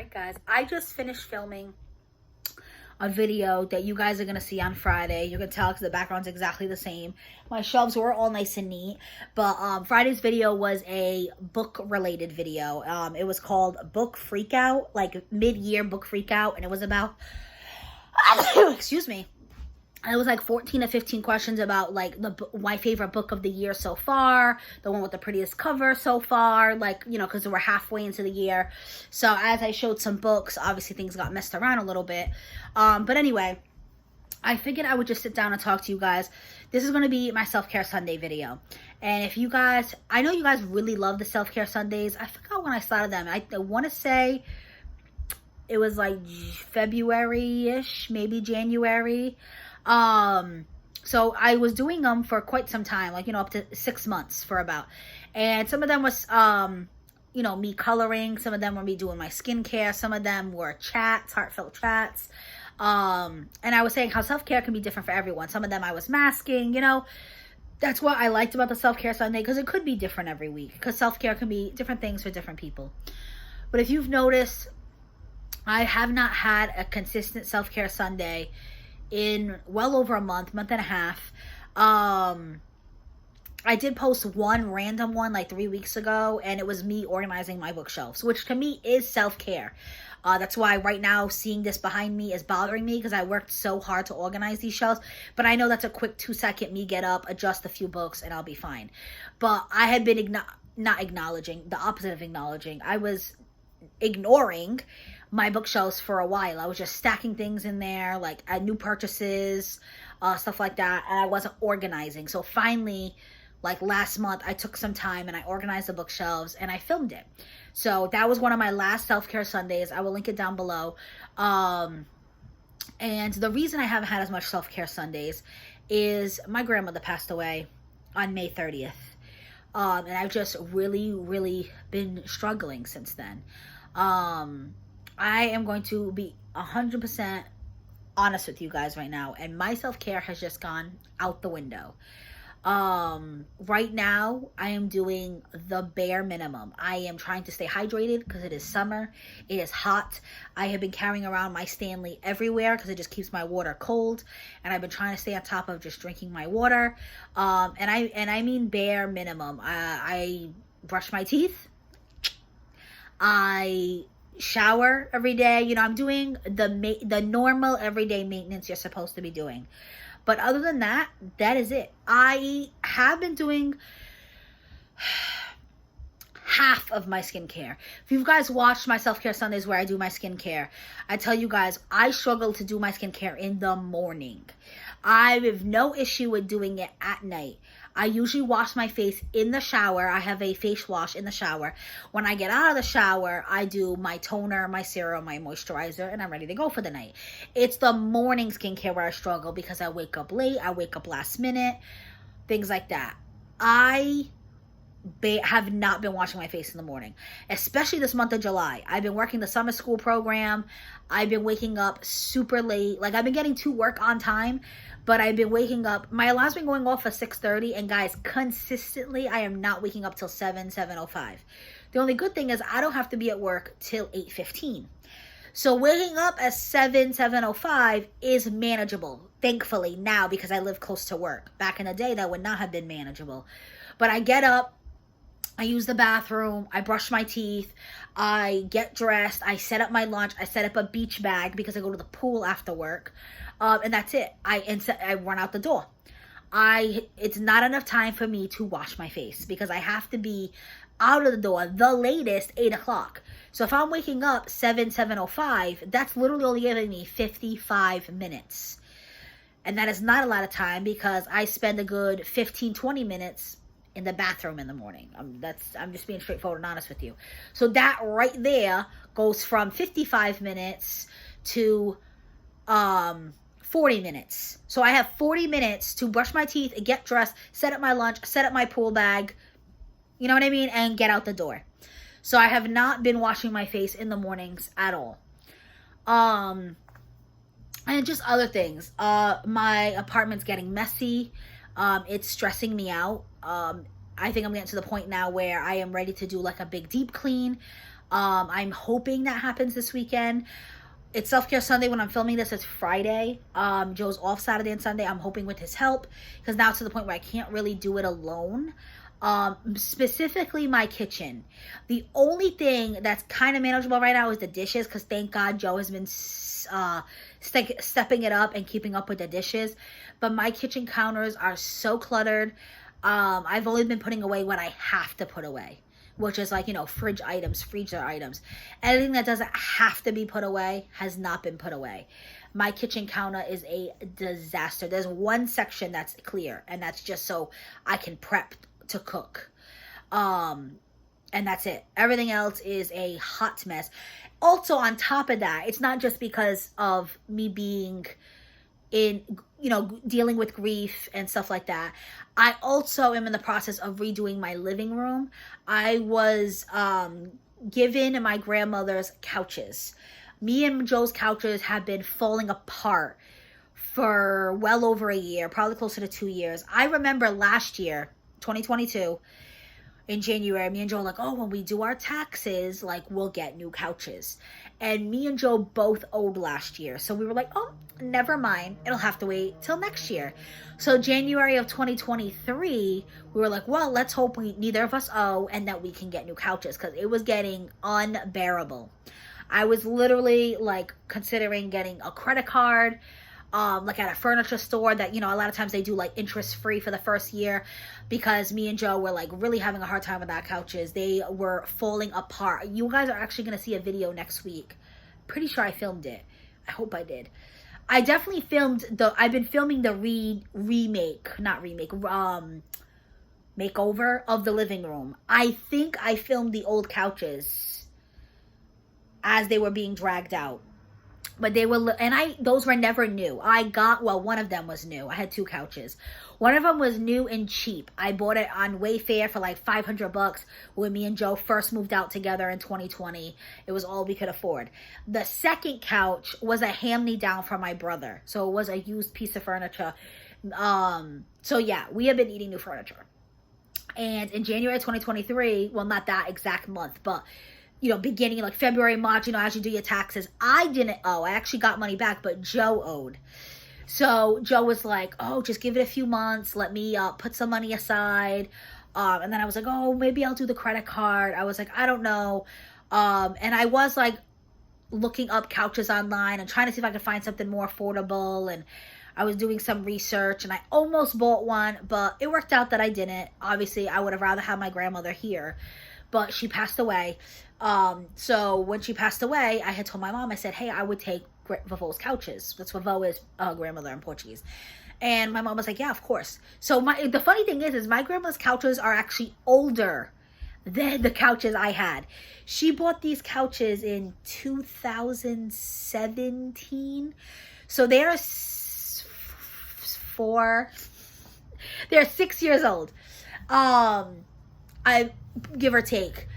Alright guys, I just finished filming a video that you guys are going to see on Friday. You can tell because the background's exactly the same. My shelves were all nice and neat. But Friday's video was a book-related video. It was called Book Freakout, like mid-year book freakout. And it was about, excuse me. It was like 14 to 15 questions about like my favorite book of the year so far, the one with the prettiest cover so far, like, you know, because we're halfway into the year. So as I showed some books, obviously things got messed around a little bit. But anyway, I figured I would just sit down and talk to you guys. This is going to be my self-care Sunday video. And if you guys, I know you guys really love the self-care Sundays. I forgot when I started them. I want to say it was like February-ish, maybe January. So I was doing them for quite some time, like, you know, up to 6 months for about, and some of them was, you know, me coloring. Some of them were me doing my skincare. Some of them were chats, heartfelt chats. And I was saying how self-care can be different for everyone. Some of them I was masking, you know. That's what I liked about the self-care Sunday, because it could be different every week, because self-care can be different things for different people. But if you've noticed, I have not had a consistent self-care Sunday in well over a month and a half. I did post one random one like 3 weeks ago, and it was me organizing my bookshelves, which to me is self-care. That's why right now seeing this behind me is bothering me, because I worked so hard to organize these shelves. But I know that's a quick 2-second me get up, adjust a few books, and I'll be fine. But I had been not acknowledging, the opposite of acknowledging. I was ignoring my bookshelves for a while. I was just stacking things in there, like new purchases, stuff like that, and I wasn't organizing. So finally, like last month, I took some time and I organized the bookshelves and I filmed it. So that was one of my last self-care Sundays. I will link it down below. And the reason I haven't had as much self-care Sundays is my grandmother passed away on May 30th. And I've just really been struggling since then. I am going to be 100% honest with you guys right now, and my self-care has just gone out the window. Right now, I am doing the bare minimum. I am trying to stay hydrated because it is summer. It is hot. I have been carrying around my Stanley everywhere because it just keeps my water cold, and I've been trying to stay on top of just drinking my water. And I mean bare minimum. I brush my teeth. I shower every day. You know, I'm doing the normal everyday maintenance you're supposed to be doing. But other than that, that is it. I have been doing half of my skincare. If you guys watched my self-care Sundays where I do my skincare, I tell you guys, I struggle to do my skincare in the morning. I have no issue with doing it at night. I usually wash my face in the shower. I have a face wash in the shower. When I get out of the shower, I do my toner, my serum, my moisturizer, and I'm ready to go for the night. It's the morning skincare where I struggle because I wake up late, I wake up last minute, things like that. I have not been washing my face in the morning, especially this month of July. I've been working the summer school program. I've been waking up super late. Like, I've been getting to work on time, but I've been waking up. My alarm's been going off at 6:30, and guys, consistently, I am not waking up till 7:05. The only good thing is I don't have to be at work till 8:15. So waking up at 7:05 is manageable, thankfully, now, because I live close to work. Back in the day, that would not have been manageable. But I get up, I use the bathroom, I brush my teeth, I get dressed, I set up my lunch, I set up a beach bag because I go to the pool after work, and that's it. I run out the door. It's not enough time for me to wash my face because I have to be out of the door the latest 8 o'clock. So if I'm waking up 7:05, that's literally only giving me 55 minutes. And that is not a lot of time because I spend a good 15-20 minutes in the bathroom in the morning. I'm just being straightforward and honest with you. So that right there goes from 55 minutes to 40 minutes. So I have 40 minutes to brush my teeth, get dressed, set up my lunch, set up my pool bag, you know what I mean, and get out the door. So I have not been washing my face in the mornings at all. And just other things. My apartment's getting messy. It's stressing me out. I think I'm getting to the point now where I am ready to do like a big deep clean. I'm hoping that happens this weekend. It's Self-Care Sunday when I'm filming this. It's Friday. Joe's off Saturday and Sunday. I'm hoping with his help, because now it's to the point where I can't really do it alone. Specifically my kitchen. The only thing that's kind of manageable right now is the dishes, because thank God Joe has been stepping it up and keeping up with the dishes. But my kitchen counters are so cluttered. I've only been putting away what I have to put away, which is like, fridge items, freezer items. Anything that doesn't have to be put away has not been put away. My kitchen counter is a disaster. There's one section that's clear, and that's just so I can prep to cook. And that's it. Everything else is a hot mess. Also, on top of that, it's not just because of me being in, dealing with grief and stuff like that. I also am in the process of redoing my living room. I was given my grandmother's couches. Me and Joe's couches have been falling apart for well over a year, probably closer to 2 years. I remember last year, 2022, in January, me and Joe were like, oh, when we do our taxes, like, we'll get new couches. And me and Joe both owed last year. So we were like, oh, never mind. It'll have to wait till next year. So January of 2023, we were like, well, let's hope neither of us owe and that we can get new couches, because it was getting unbearable. I was literally like considering getting a credit card, like at a furniture store that, a lot of times they do like interest free for the first year, because me and Joe were like really having a hard time with our couches. They were falling apart. You guys are actually going to see a video next week. Pretty sure I filmed it. I hope I did. I definitely I've been filming the makeover of the living room. I think I filmed the old couches as they were being dragged out. But they were, those were never new. One of them was new. I had 2 couches. One of them was new and cheap. I bought it on Wayfair for like $500 when me and Joe first moved out together in 2020. It was all we could afford. The second couch was a hand-me-down from my brother. So it was a used piece of furniture. So yeah, we have been eating new furniture. And in January 2023, well, not that exact month, but beginning like February, March, as you do your taxes, I didn't owe. I actually got money back, but Joe owed. So Joe was like, oh, just give it a few months. Let me put some money aside. And then I was like, oh, maybe I'll do the credit card. I was like, I don't know. And I was like looking up couches online and trying to see if I could find something more affordable. And I was doing some research and I almost bought one, but it worked out that I didn't. Obviously, I would have rather had my grandmother here, but she passed away. So when she passed away, I had told my mom, I said, hey, I would take Vavo's couches. That's Vavo is grandmother in Portuguese. And my mom was like, yeah, of course. So the funny thing is my grandma's couches are actually older than the couches I had. She bought these couches in 2017. So they're 6 years old. I give or take.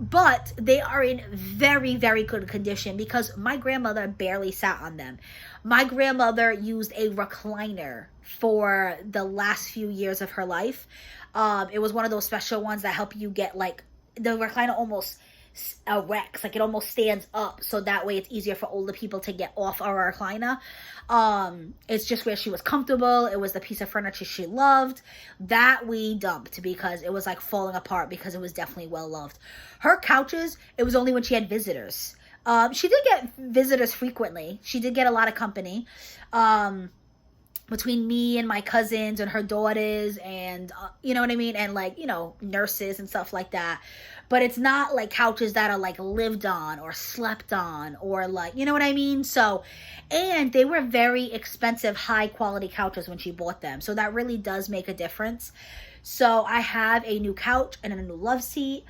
But they are in very, very good condition because my grandmother barely sat on them. My grandmother used a recliner for the last few years of her life. It was one of those special ones that help you get like the recliner almost erects, like it almost stands up, so that way it's easier for older people to get off our recliner. It's just where she was comfortable. It was the piece of furniture she loved. That we dumped because it was like falling apart because it was definitely well loved. Her couches, it was only when she had visitors. She did get visitors frequently. She did get a lot of company. Between me and my cousins and her daughters and, you know what I mean? And like, nurses and stuff like that. But it's not like couches that are like lived on or slept on or like, you know what I mean? So, and they were very expensive, high quality couches when she bought them. So that really does make a difference. So I have a new couch and a new love seat,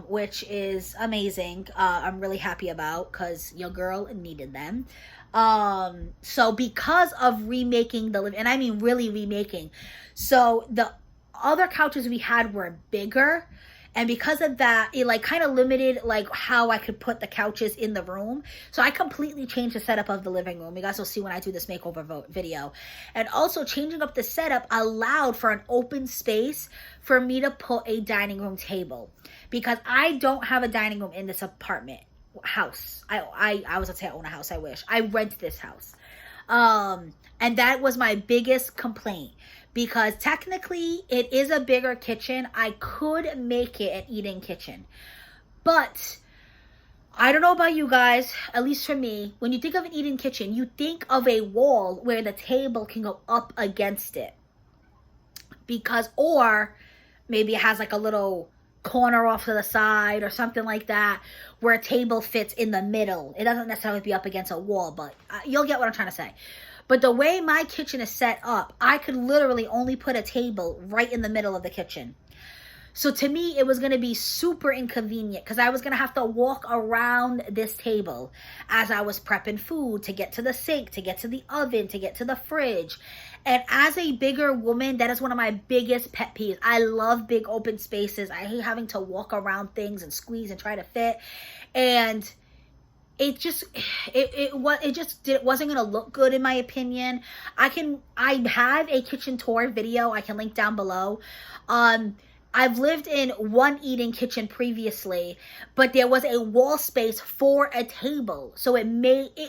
which is amazing. I'm really happy about because your girl needed them. So because of remaking the living, and I mean really remaking, so the other couches we had were bigger And because of that, it like kind of limited like how I could put the couches in the room. So I completely changed the setup of the living room. You guys will see when I do this makeover video. And also changing up the setup allowed for an open space for me to put a dining room table, because I don't have a dining room in this apartment house. I was gonna say I own a house. I wish. I rent this house. And that was my biggest complaint, because technically it is a bigger kitchen. I could make it an eating kitchen, but I don't know about you guys, at least for me, when you think of an eating kitchen, you think of a wall where the table can go up against it, because, or maybe it has like a little corner off to the side or something like that where a table fits in the middle. It doesn't necessarily be up against a wall, but you'll get what I'm trying to say. But the way my kitchen is set up, I could literally only put a table right in the middle of the kitchen. So to me, it was going to be super inconvenient, because I was going to have to walk around this table as I was prepping food to get to the sink, to get to the oven, to get to the fridge. And as a bigger woman, that is one of my biggest pet peeves. I love big open spaces. I hate having to walk around things and squeeze and try to fit. And it just wasn't gonna look good, in my opinion. I have a kitchen tour video I can link down below. I've lived in one eating kitchen previously, but there was a wall space for a table, so it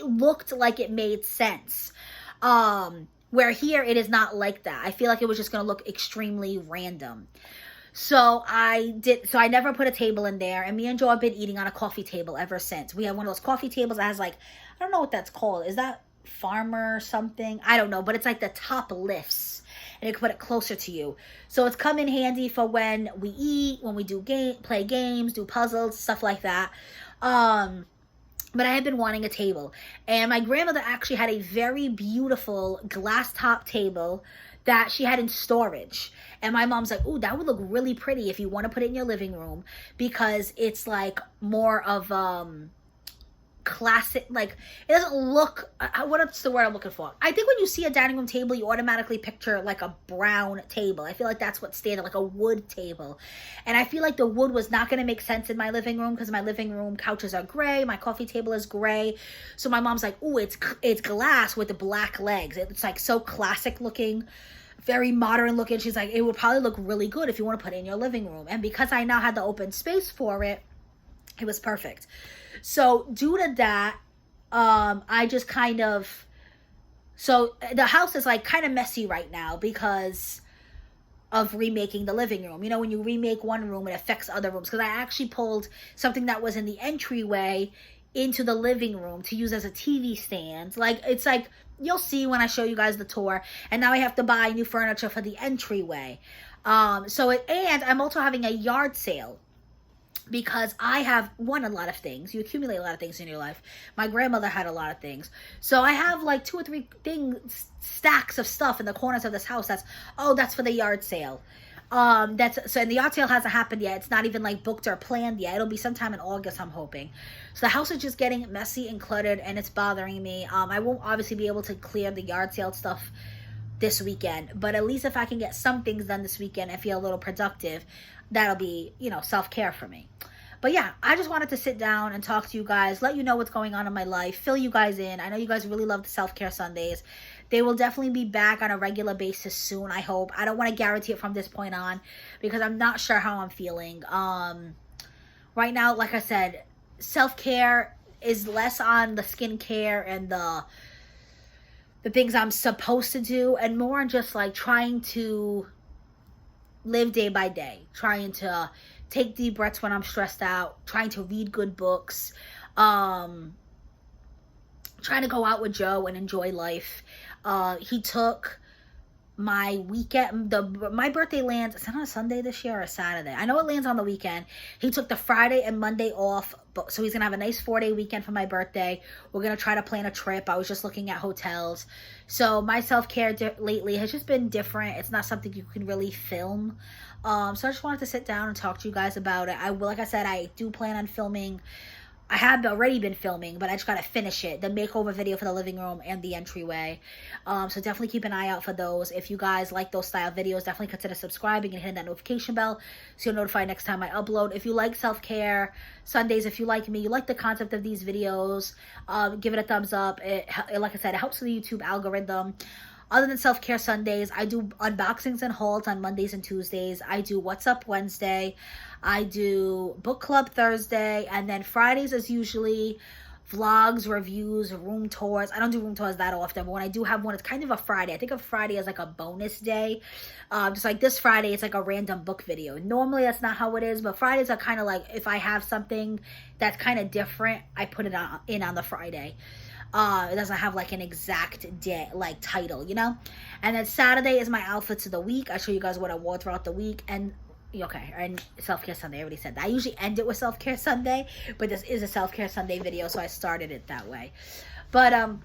looked like it made sense. Where here it is not like that. I feel like it was just gonna look extremely random. So I never put a table in there, and me and Joe have been eating on a coffee table ever since. We have one of those coffee tables that has like, I don't know what that's called. Is that Farmer something? I don't know, but it's like the top lifts, and you can put it closer to you. So it's come in handy for when we eat, when we play games, do puzzles, stuff like that. But I had been wanting a table, and my grandmother actually had a very beautiful glass top table that she had in storage. And my mom's like, ooh, that would look really pretty if you want to put it in your living room, because it's like more of classic, like it doesn't look, what's the word I'm looking for? I think when you see a dining room table, you automatically picture like a brown table. I feel like that's what's standard, like a wood table. And I feel like the wood was not going to make sense in my living room, because my living room couches are gray, my coffee table is gray. So my mom's like, ooh, it's glass with the black legs. It's like so classic looking, very modern looking. She's like, it would probably look really good if you want to put it in your living room. And because I now had the open space for it, it was perfect. So due to that, I just kind of, so the house is like kind of messy right now because of remaking the living room. You know, when you remake one room, it affects other rooms. Because I actually pulled something that was in the entryway into the living room to use as a TV stand. Like, it's like, you'll see when I show you guys the tour. And now I have to buy new furniture for the entryway. And I'm also having a yard sale, because I have won a lot of things. You accumulate a lot of things in your life. My grandmother had a lot of things. So I have like 2 or 3 stacks of stuff in the corners of this house that's for the yard sale. And the yard sale hasn't happened yet. It's not even like booked or planned yet. It'll be sometime in August, I'm hoping. So the house is just getting messy and cluttered, and it's bothering me. I won't obviously be able to clear the yard sale stuff this weekend, but at least if I can get some things done this weekend and feel a little productive, that'll be, self-care for me. But yeah, I just wanted to sit down and talk to you guys, let you know what's going on in my life, fill you guys in. I know you guys really love the self-care Sundays. They will definitely be back on a regular basis soon, I hope. I don't want to guarantee it from this point on, because I'm not sure how I'm feeling. Right now, like I said, self-care is less on the skincare and the things I'm supposed to do, and more on just like trying to live day by day, trying to take deep breaths when I'm stressed out, trying to read good books, trying to go out with Joe and enjoy life. He took my weekend, my birthday lands, is it on a Sunday this year or a Saturday? I know it lands on the weekend. He took the Friday and Monday off, so he's gonna have a nice 4-day weekend for my birthday. We're gonna try to plan a trip. I was just looking at hotels. So my self-care lately has just been different. It's not something you can really film. So I just wanted to sit down and talk to you guys about it. Like I said, I do plan on filming I had already been filming, but I just got to finish it. The makeover video for the living room and the entryway. So definitely keep an eye out for those. If you guys like those style videos, definitely consider subscribing and hitting that notification bell so you're notified next time I upload. If you like self-care Sundays, if you like me, you like the concept of these videos, give it a thumbs up. Like I said, it helps with the YouTube algorithm. Other than self-care Sundays, I do unboxings and hauls on Mondays and Tuesdays. I do What's Up Wednesday. I do book club Thursday. And then Fridays is usually vlogs, reviews, room tours. I don't do room tours that often, but when I do have one, it's kind of a Friday. I think of Friday as like a bonus day. Just like this Friday, it's like a random book video. Normally, that's not how it is, but Fridays are kind of like, if I have something that's kind of different, I put it on the Friday. It doesn't have like an exact day, like title, you know? And then Saturday is my outfits of the week. I show you guys what I wore throughout the week. And okay, and self-care Sunday, I already said that. I usually end it with self-care Sunday, but this is a self-care Sunday video, so I started it that way. But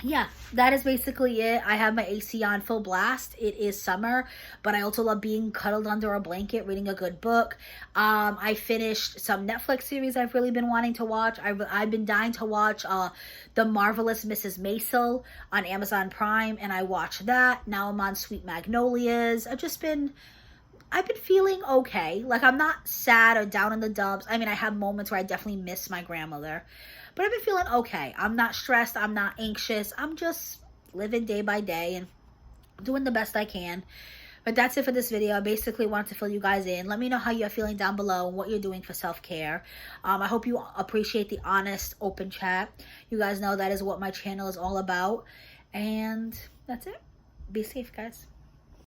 yeah, that is basically it. I have my AC on full blast. It is summer, but I also love being cuddled under a blanket, reading a good book. I finished some Netflix series I've really been wanting to watch. I've been dying to watch The Marvelous Mrs. Maisel on Amazon Prime, and I watched that. Now I'm on Sweet Magnolias. I've been feeling okay. Like, I'm not sad or down in the dumps. I mean, I have moments where I definitely miss my grandmother. But I've been feeling okay. I'm not stressed. I'm not anxious. I'm just living day by day and doing the best I can. But that's it for this video. I basically wanted to fill you guys in. Let me know how you're feeling down below and what you're doing for self-care. I hope you appreciate the honest, open chat. You guys know that is what my channel is all about. And that's it. Be safe, guys.